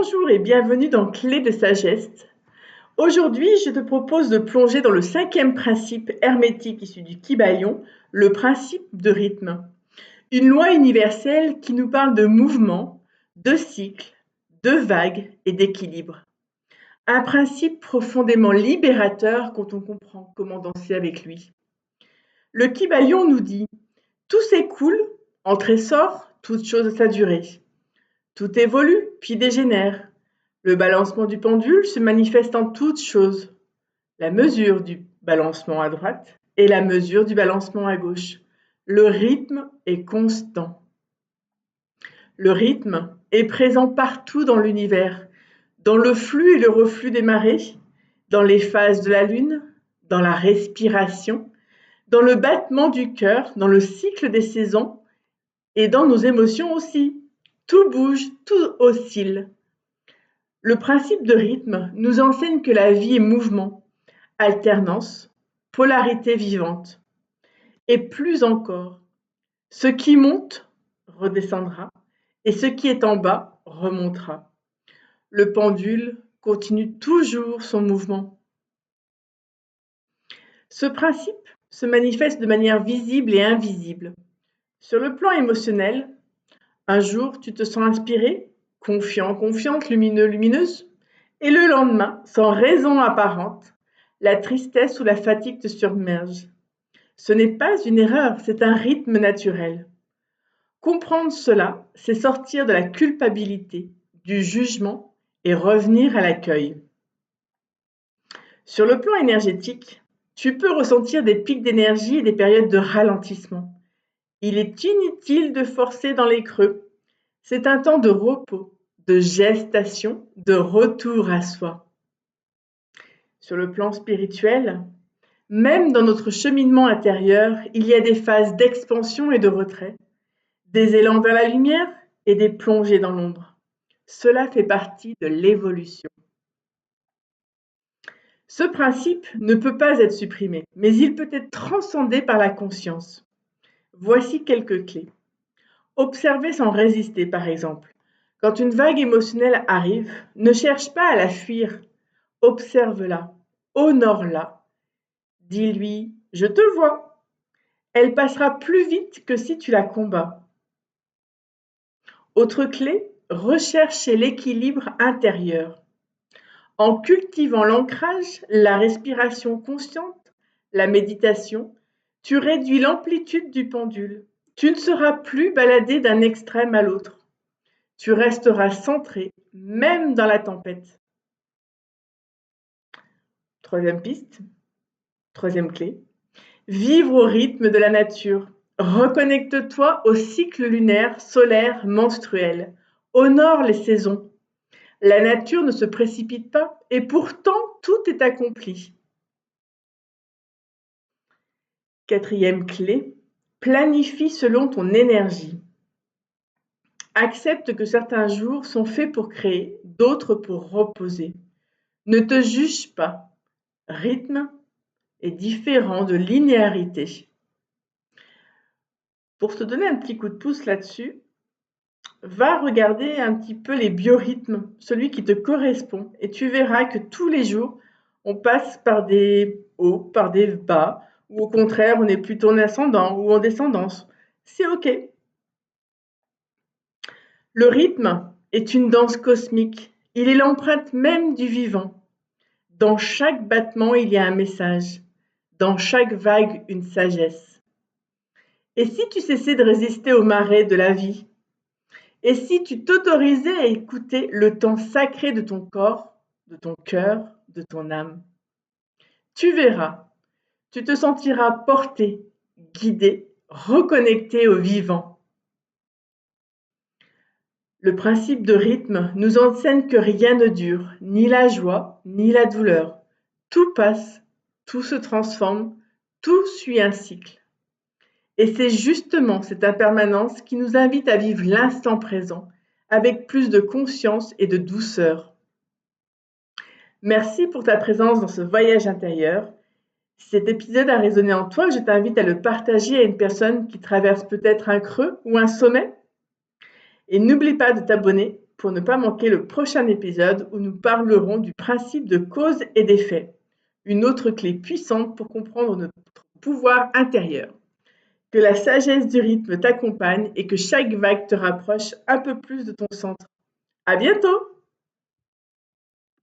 Bonjour et bienvenue dans Clé de sagesse. Aujourd'hui, je te propose de plonger dans le cinquième principe hermétique issu du Kybalion, le principe de rythme. Une loi universelle qui nous parle de mouvement, de cycle, de vagues et d'équilibre. Un principe profondément libérateur quand on comprend comment danser avec lui. Le Kybalion nous dit « Tout s'écoule, entre et sort, toute chose a sa durée. Tout évolue, puis dégénère. Le balancement du pendule se manifeste en toutes choses. La mesure du balancement à droite et la mesure du balancement à gauche. Le rythme est constant. Le rythme est présent partout dans l'univers, dans le flux et le reflux des marées, dans les phases de la lune, dans la respiration, dans le battement du cœur, dans le cycle des saisons et dans nos émotions aussi. Tout bouge, tout oscille. Le principe de rythme nous enseigne que la vie est mouvement, alternance, polarité vivante. Et plus encore, ce qui monte redescendra et ce qui est en bas remontera. Le pendule continue toujours son mouvement. Ce principe se manifeste de manière visible et invisible. Sur le plan émotionnel, un jour tu te sens inspiré, confiant, confiante, lumineux, lumineuse, et le lendemain, sans raison apparente, la tristesse ou la fatigue te submerge. Ce n'est pas une erreur, c'est un rythme naturel. Comprendre cela, c'est sortir de la culpabilité, du jugement et revenir à l'accueil. Sur le plan énergétique, tu peux ressentir des pics d'énergie et des périodes de ralentissement. Il est inutile de forcer dans les creux. C'est un temps de repos, de gestation, de retour à soi. Sur le plan spirituel, même dans notre cheminement intérieur, il y a des phases d'expansion et de retrait, des élans vers la lumière et des plongées dans l'ombre. Cela fait partie de l'évolution. Ce principe ne peut pas être supprimé, mais il peut être transcendé par la conscience. Voici quelques clés. Observer sans résister, par exemple. Quand une vague émotionnelle arrive, ne cherche pas à la fuir. Observe-la, honore-la. Dis-lui « Je te vois ». Elle passera plus vite que si tu la combats. Autre clé, rechercher l'équilibre intérieur. En cultivant l'ancrage, la respiration consciente, la méditation, tu réduis l'amplitude du pendule. Tu ne seras plus baladé d'un extrême à l'autre. Tu resteras centré, même dans la tempête. Troisième piste, troisième clé, vivre au rythme de la nature. Reconnecte-toi au cycle lunaire, solaire, menstruel. Honore les saisons. La nature ne se précipite pas et pourtant tout est accompli. Quatrième clé, planifie selon ton énergie. Accepte que certains jours sont faits pour créer, d'autres pour reposer. Ne te juge pas. Rythme est différent de linéarité. Pour te donner un petit coup de pouce là-dessus, va regarder un petit peu les biorhythmes, celui qui te correspond, et tu verras que tous les jours, on passe par des hauts, par des bas, ou au contraire, on est plutôt en ascendant ou en descendance. C'est OK. Le rythme est une danse cosmique. Il est l'empreinte même du vivant. Dans chaque battement, il y a un message. Dans chaque vague, une sagesse. Et si tu cessais de résister aux marées de la vie? Et si tu t'autorisais à écouter le temps sacré de ton corps, de ton cœur, de ton âme? Tu verras, tu te sentiras porté, guidé, reconnecté au vivant. Le principe de rythme nous enseigne que rien ne dure, ni la joie, ni la douleur. Tout passe, tout se transforme, tout suit un cycle. Et c'est justement cette impermanence qui nous invite à vivre l'instant présent avec plus de conscience et de douceur. Merci pour ta présence dans ce voyage intérieur. Si cet épisode a résonné en toi, je t'invite à le partager à une personne qui traverse peut-être un creux ou un sommet. Et n'oublie pas de t'abonner pour ne pas manquer le prochain épisode où nous parlerons du principe de cause et d'effet, une autre clé puissante pour comprendre notre pouvoir intérieur. Que la sagesse du rythme t'accompagne et que chaque vague te rapproche un peu plus de ton centre. À bientôt!